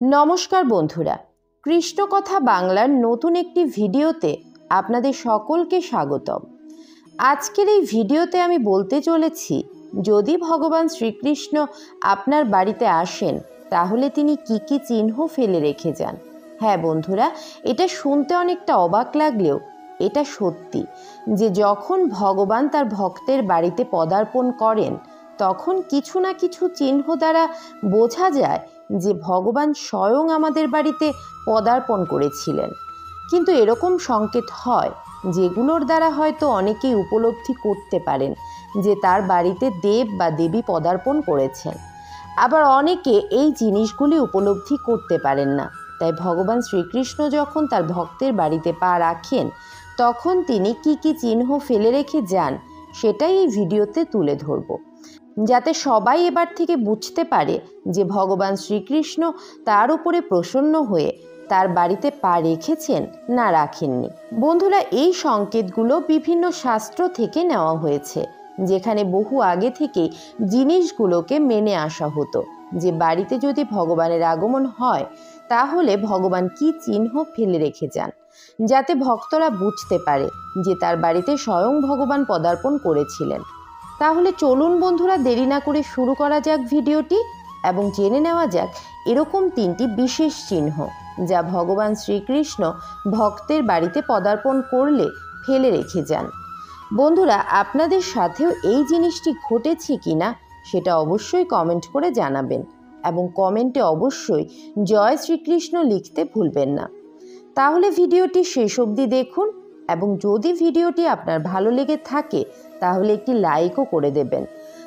নমস্কার বন্ধুরা, কৃষ্ণ কথা বাংলার নতুন একটি ভিডিওতে আপনাদের সকলকে স্বাগতম। আজকের এই ভিডিওতে আমি বলতে চলেছি, যদি ভগবান শ্রীকৃষ্ণ আপনার বাড়িতে আসেন তাহলে তিনি কি কি চিহ্ন ফেলে রেখে যান। হ্যাঁ বন্ধুরা, এটা শুনতে অনেকটা অবাক লাগলেও এটা সত্যি যে যখন ভগবান তার ভক্তের বাড়িতে পদার্পণ করেন তখন কিছু না কিছু চিহ্ন দ্বারা বোঝা যায় যে ভগবান স্বয়ং আমাদের বাড়িতে পদার্পণ করেছিলেন। কিন্তু এরকম সংকেত হয় যেগুলোর দ্বারা হয়তো অনেকেই উপলব্ধি করতে পারেন যে তার বাড়িতে দেব বা দেবী পদার্পণ করেছেন, আবার অনেকে এই জিনিসগুলি উপলব্ধি করতে পারেন না। তাই ভগবান শ্রীকৃষ্ণ যখন তার ভক্তের বাড়িতে পা রাখেন তখন তিনি কি কি চিহ্ন ফেলে রেখে যান সেটাই এই ভিডিওতে তুলে ধরব, যাতে সবাই এবার থেকে বুঝতে পারে যে ভগবান শ্রীকৃষ্ণ তার উপরে প্রসন্ন হয়ে তার বাড়িতে পা রেখেছেন না রাখেননি। বন্ধুরা, এই সংকেতগুলো বিভিন্ন শাস্ত্র থেকে নেওয়া হয়েছে, যেখানে বহু আগে থেকেই জিনিসগুলোকে মেনে আসা হতো যে বাড়িতে যদি ভগবানের আগমন হয় তাহলে ভগবান কি চিহ্ন ফেলে রেখে যান, যাতে ভক্তরা বুঝতে পারে যে তার বাড়িতে স্বয়ং ভগবান পদার্পণ করেছিলেন। তাহলে চলুন বন্ধুরা, দেরি না করে শুরু করা যাক ভিডিওটি এবং জেনে নেওয়া যাক এরকম তিনটি বিশেষ চিহ্ন যা ভগবান শ্রীকৃষ্ণ ভক্তের বাড়িতে পদার্পণ করলে ফেলে রেখে যান। বন্ধুরা, আপনাদের সাথেও এই জিনিসটি ঘটেছে কিনা সেটা অবশ্যই কমেন্ট করে জানাবেন এবং কমেন্টে অবশ্যই জয় শ্রীকৃষ্ণ লিখতে ভুলবেন না। তাহলে ভিডিওটি শেষ অবধি দেখুন এবং যদি ভিডিওটি আপনার ভালো লেগে থাকে তাহলে একটি লাইকও করে দেবেন।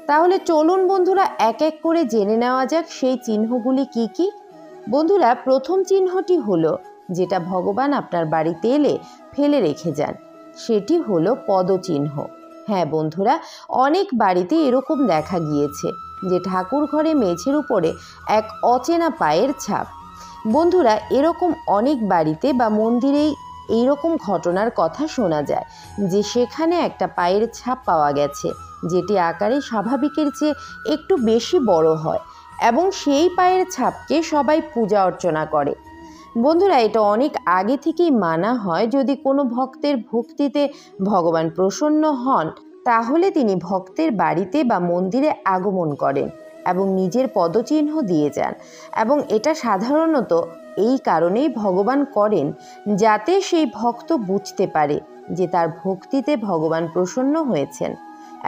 তাহলে চলুন বন্ধুরা, এক এক করে জেনে নেওয়া যাক সেই চিহ্নগুলি কি কি। বন্ধুরা, প্রথম চিহ্নটি হলো যেটা ভগবান আপনার বাড়িতে এলে ফেলে রেখে যান, সেটি হলো পদচিহ্ন। হ্যাঁ বন্ধুরা, অনেক বাড়িতে এরকম দেখা গিয়েছে যে ঠাকুর ঘরে মেঝের উপরে এক অচেনা পায়ের ছাপ। বন্ধুরা, এরকম অনেক বাড়িতে বা মন্দিরেই এইরকম ঘটনার কথা শোনা যায় যে সেখানে একটা পায়ের ছাপ পাওয়া গেছে, যেটি আকারে স্বাভাবিকের চেয়ে একটু বেশি বড় হয় এবং সেই পায়ের ছাপকে সবাই পূজা অর্চনা করে। বন্ধুরা, এটা অনেক আগে থেকেই মানা হয়, যদি কোনো ভক্তের ভক্তিতে ভগবান প্রসন্ন হন তাহলে তিনি ভক্তের বাড়িতে বা মন্দিরে আগমন করেন এবং নিজের পদচিহ্ন দিয়ে যান। এবং এটা সাধারণত এই কারণেই ভগবান করেন যাতে সেই ভক্ত বুঝতে পারে যে তার ভক্তিতে ভগবান প্রসন্ন হয়েছেন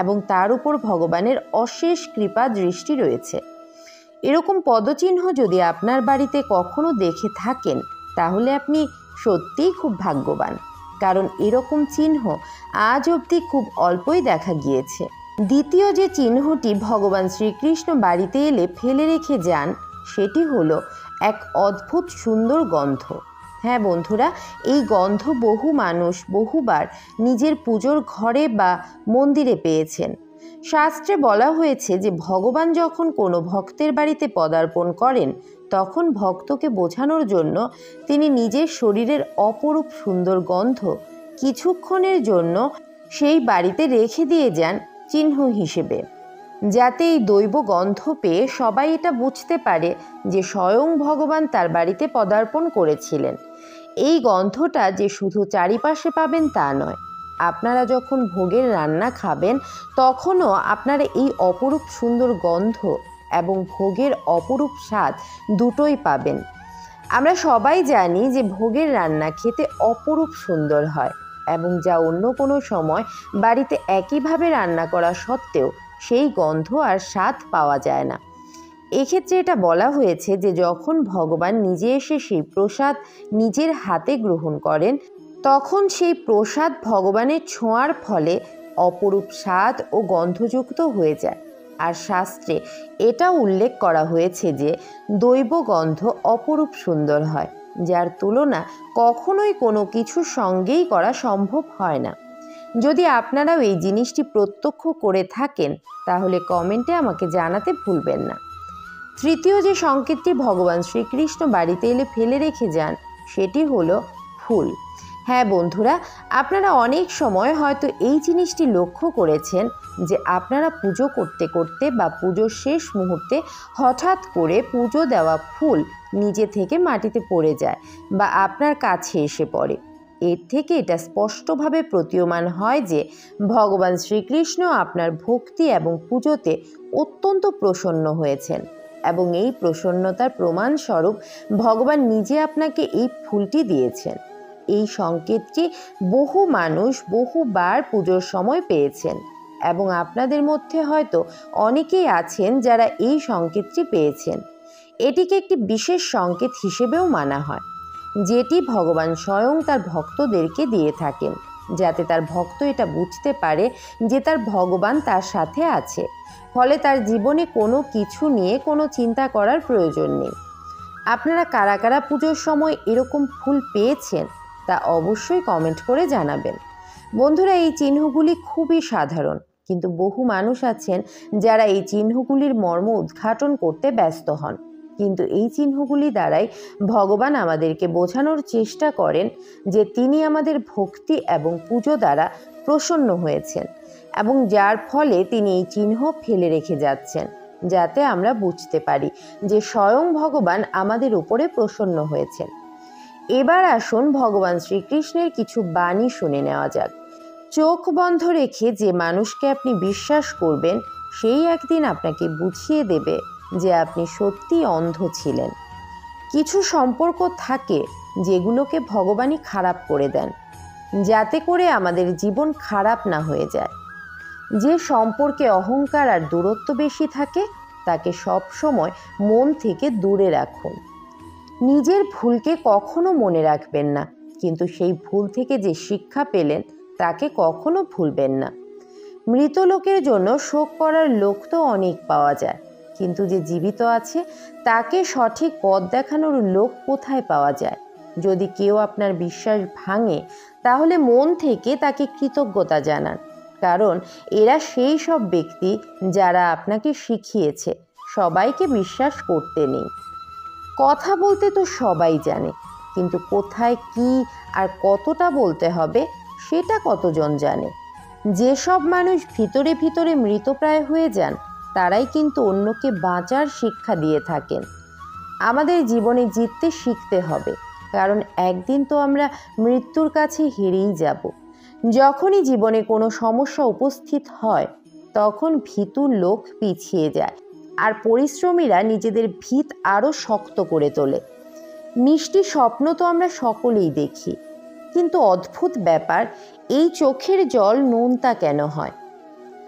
এবং তার উপর ভগবানের অশেষ কৃপা দৃষ্টি রয়েছে। এরকম পদচিহ্ন যদি আপনার বাড়িতে কখনো দেখে থাকেন তাহলে আপনি সত্যিই খুব ভাগ্যবান, কারণ এরকম চিহ্ন আজ অবধি খুব অল্পই দেখা গিয়েছে। দ্বিতীয় যে চিহ্নটি ভগবান শ্রীকৃষ্ণ বাড়িতে এলে ফেলে রেখে যান সেটি হলো এক অদ্ভুত সুন্দর গন্ধ। হ্যাঁ বন্ধুরা, এই গন্ধ বহু মানুষ বহুবার নিজের পুজোর ঘরে বা মন্দিরে পেয়েছেন। শাস্ত্রে বলা হয়েছে যে ভগবান যখন কোনো ভক্তের বাড়িতে পদার্পণ করেন তখন ভক্তকে বোঝানোর জন্য তিনি নিজের শরীরের অপরূপ সুন্দর গন্ধ কিছুক্ষণের জন্য সেই বাড়িতে রেখে দিয়ে যান চিহ্ন হিসেবে, যাতে এই দৈব গন্ধ পেয়ে সবাই এটা বুঝতে পারে যে স্বয়ং ভগবান তার বাড়িতে পদার্পণ করেছিলেন। এই গন্ধটা যে শুধু চারিপাশে পাবেন তা নয়, আপনারা যখন ভোগের রান্না খাবেন তখনও আপনারা এই অপরূপ সুন্দর গন্ধ এবং ভোগের অপরূপ স্বাদ দুটোই পাবেন। আমরা সবাই জানি যে ভোগের রান্না খেতে অপরূপ সুন্দর হয় এবং যা অন্য কোনো সময় বাড়িতে একইভাবে রান্না করা সত্ত্বেও সেই গন্ধ আর স্বাদ পাওয়া যায় না। এক্ষেত্রে এটা বলা হয়েছে যে যখন ভগবান নিজে এসে সেই প্রসাদ নিজের হাতে গ্রহণ করেন তখন সেই প্রসাদ ভগবানের ছোঁয়ার ফলে অপরূপ স্বাদ ও গন্ধযুক্ত হয়ে যায়। আর শাস্ত্রে এটা উল্লেখ করা হয়েছে যে দৈব গন্ধ অপরূপ সুন্দর হয়, যার তুলনা কখনোই কোনো কিছুর সঙ্গেই করা সম্ভব হয় না। যদি আপনারাও এই জিনিসটি প্রত্যক্ষ করে থাকেন তাহলে কমেন্টে আমাকে জানাতে ভুলবেন না। তৃতীয় যে সংকেতটি ভগবান শ্রীকৃষ্ণ বাড়িতে এলে ফেলে রেখে যান সেটি হলো ফুল। হ্যাঁ বন্ধুরা, আপনারা অনেক সময় হয়তো এই জিনিসটি লক্ষ্য করেছেন যে আপনারা পুজো করতে করতে বা পুজোর শেষ মুহূর্তে হঠাৎ করে পুজো দেওয়া ফুল নিজে থেকে মাটিতে পড়ে যায় বা আপনার কাছে এসে পড়ে। এর থেকে এটা স্পষ্টভাবে প্রতীয়মান হয় যে ভগবান শ্রীকৃষ্ণ আপনার ভক্তি এবং পুজোতে অত্যন্ত প্রসন্ন হয়েছেন, এবং এই প্রসন্নতার প্রমাণস্বরূপ ভগবান নিজে আপনাকে এই ফুলটি দিয়েছেন। এই সংকেতটি বহু মানুষ বহুবার পুজোর সময় পেয়েছেন, এবং আপনাদের মধ্যে হয়তো অনেকেই আছেন যারা এই সংকেতটি পেয়েছেন। এটিকে একটি বিশেষ সংকেত হিসেবেও মানা হয়, যেটি ভগবান স্বয়ং তার ভক্তদেরকে দিয়ে থাকেন, যাতে তার ভক্ত এটা বুঝতে পারে যে তার ভগবান তার সাথে আছে, ফলে তার জীবনে কোনো কিছু নিয়ে কোনো চিন্তা করার প্রয়োজন নেই। আপনারা কারা কারা পুজোর সময় এরকম ফুল পেয়েছেন তা অবশ্যই কমেন্ট করে জানাবেন। বন্ধুরা, এই চিহ্নগুলি খুবই সাধারণ, কিন্তু বহু মানুষ আছেন যারা এই চিহ্নগুলির মর্ম উদ্ঘাটন করতে ব্যস্ত হন। কিন্তু এই চিহ্নগুলি দ্বারাই ভগবান আমাদেরকে বোঝানোর চেষ্টা করেন যে তিনি আমাদের ভক্তি এবং পুজো দ্বারা প্রসন্ন হয়েছেন, এবং যার ফলে তিনি এই চিহ্ন ফেলে রেখে যাচ্ছেন, যাতে আমরা বুঝতে পারি যে স্বয়ং ভগবান আমাদের উপরে প্রসন্ন হয়েছেন। এবার আসুন ভগবান শ্রীকৃষ্ণের কিছু বাণী শুনে নেওয়া যাক। চোখ বন্ধ রেখে যে মানুষকে আপনি বিশ্বাস করবেন, সেই একদিন আপনাকে বুঝিয়ে দেবে যে আপনি সত্যি অন্ধ ছিলেন। কিছু সম্পর্ক থাকে যেগুলোকে ভগবানই খারাপ করে দেন, যাতে করে আমাদের জীবন খারাপ না হয়ে যায়। যে সম্পর্কে অহংকার আর দূরত্ব বেশি থাকে, তাকে সবসময় মন থেকে দূরে রাখুন। নিজের ভুলকে কখনো মনে রাখবেন না, কিন্তু সেই ভুল থেকে যে শিক্ষা পেলেন তাকে কখনো ভুলবেন না। মৃত লোকের জন্য শোক করার লোক তো অনেক পাওয়া যায়, কিন্তু যে জীবিত আছে তাকে সঠিক পথ দেখানোর লোক কোথায় পাওয়া যায়? যদি কেউ আপনার বিশ্বাস ভাঙে, তাহলে মন থেকে তাকে কৃতজ্ঞতা জানান, কারণ এরা সেই সব ব্যক্তি যারা আপনাকে শিখিয়েছে সবাইকে বিশ্বাস করতে নেই। কথা বলতে তো সবাই জানে, কিন্তু কোথায় কি আর কতটা বলতে হবে সেটা কতজন জানে? যেসব মানুষ ভিতরে ভিতরে মৃতপ্রায় হয়ে যান, তারাই কিন্তু অন্যকে বাঁচার শিক্ষা দিয়ে থাকেন। আমাদের জীবনে জিততে শিখতে হবে, কারণ একদিন তো আমরা মৃত্যুর কাছে হেরেই যাব। যখনই জীবনে কোনো সমস্যা উপস্থিত হয়, তখন ভীতু লোক পিছিয়ে যায়, আর পরিশ্রমীরা নিজেদের ভিত আরও শক্ত করে তোলে। মিষ্টি স্বপ্ন তো আমরা সকলেই দেখি, কিন্তু অদ্ভুত ব্যাপার, এই চোখের জল নোনতা কেন হয়?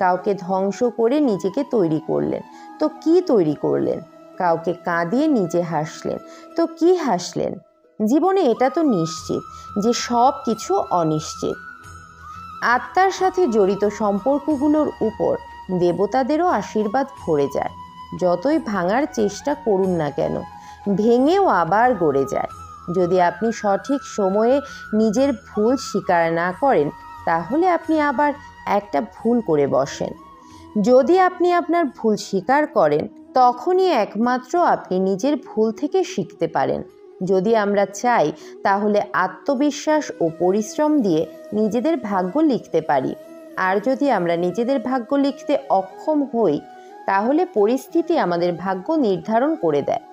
কাউকে ধ্বংস করে নিজেকে তৈরি করলেন, তো কি তৈরি করলেন? কাউকে কাঁদিয়ে নিজে হাসলেন, তো কি হাসলেন? জীবনে এটা তো নিশ্চিত যে সব কিছু অনিশ্চিত। আত্মার সাথে জড়িত সম্পর্কগুলোর উপর দেবতাদেরও আশীর্বাদ ভরে যায়। যতই ভাঙার চেষ্টা করুন না কেন, ভেঙেও আবার গড়ে যায়। যদি আপনি সঠিক সময়ে নিজের ভুল স্বীকার না করেন, তাহলে আপনি আবার একটা ভুল করে বসেন। যদি আপনি আপনার ভুল স্বীকার করেন, তখনই একমাত্র আপনি নিজের ভুল থেকে শিখতে পারেন। যদি আমরা চাই, তাহলে আত্মবিশ্বাস ও পরিশ্রম দিয়ে নিজেদের ভাগ্য লিখতে পারি। আর যদি আমরা নিজেদের ভাগ্য লিখতে অক্ষম হই, তাহলে পরিস্থিতি আমাদের ভাগ্য নির্ধারণ করে দেয়।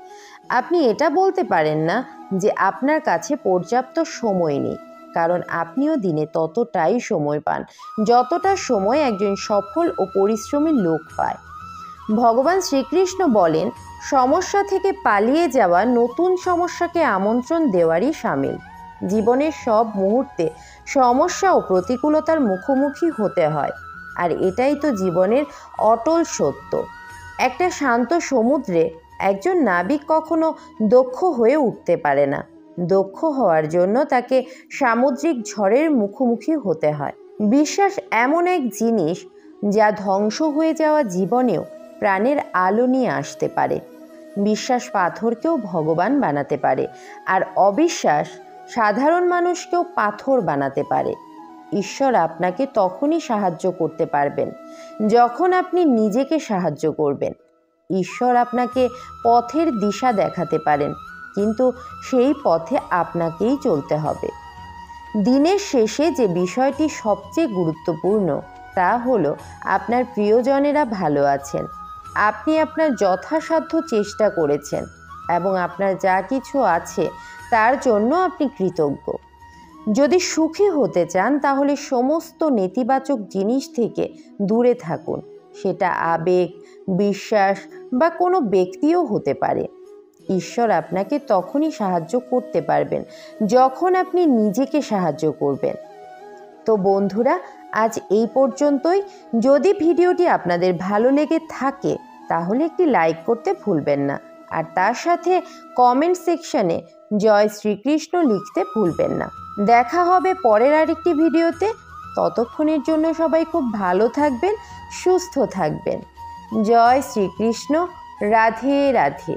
আপনি এটা বলতে পারেন না যে আপনার কাছে পর্যাপ্ত সময় নেই, কারণ আপনিও দিনে ততটাই সময় পান যতটা সময় একজন সফল ও পরিশ্রমী লোক পায়। ভগবান শ্রীকৃষ্ণ বলেন, সমস্যা থেকে পালিয়ে যাওয়া নতুন সমস্যাকে আমন্ত্রণ দেওয়ারই শামিল। জীবনের সব মুহূর্তে সমস্যা ও প্রতিকূলতার মুখোমুখি হতে হয়, আর এটাই তো জীবনের অটল সত্য। একটা শান্ত সমুদ্রে একজন নাবিক কখনো দক্ষ হয়ে উঠতে পারে না। দক্ষ হওয়ার জন্য তাকে সামুদ্রিক ঝড়ের মুখোমুখি হতে হয়। বিশ্বাস এমন এক জিনিস যা ধ্বংস হয়ে যাওয়া জীবনেও প্রাণের আলো নিয়ে আসতে পারে। বিশ্বাস পাথরকেও ভগবান বানাতে পারে, আর অবিশ্বাস সাধারণ মানুষকেও পাথর বানাতে পারে। ঈশ্বর আপনাকে তখনই সাহায্য করতে পারবেন যখন আপনি নিজেকে সাহায্য করবেন। ঈশ্বর আপনাকে পথের দিশা দেখাতে পারেন, কিন্তু সেই পথে আপনাকেই চলতে হবে। দিনের শেষে যে বিষয়টি সবচেয়ে গুরুত্বপূর্ণ তা হলো আপনার প্রিয়জনেরা ভালো আছেন। আপনি আপনার যথাসাধ্য চেষ্টা করেছেন এবং আপনার যা কিছু আছে তার জন্য আপনি কৃতজ্ঞ। যদি সুখী হতে চান তাহলে সমস্ত নেতিবাচক জিনিস থেকে দূরে থাকুন। সেটা আবেগ, বিশ্বাস বা কোনো ব্যক্তিও হতে পারে। ঈশ্বর আপনাকে তখনই সাহায্য করতে পারবেন যখন আপনি নিজেকে সাহায্য করবেন। তো বন্ধুরা, আজ এই পর্যন্তই। যদি ভিডিওটি আপনাদের ভালো লেগে থাকে তাহলে একটি লাইক করতে ভুলবেন না, আর তার সাথে কমেন্ট সেকশনে জয় শ্রীকৃষ্ণ লিখতে ভুলবেন না। দেখা হবে পরের আরেকটি ভিডিওতে। ততক্ষণের জন্য সবাই খুব ভালো থাকবেন, সুস্থ থাকবেন। জয় শ্রীকৃষ্ণ। রাধে রাধে।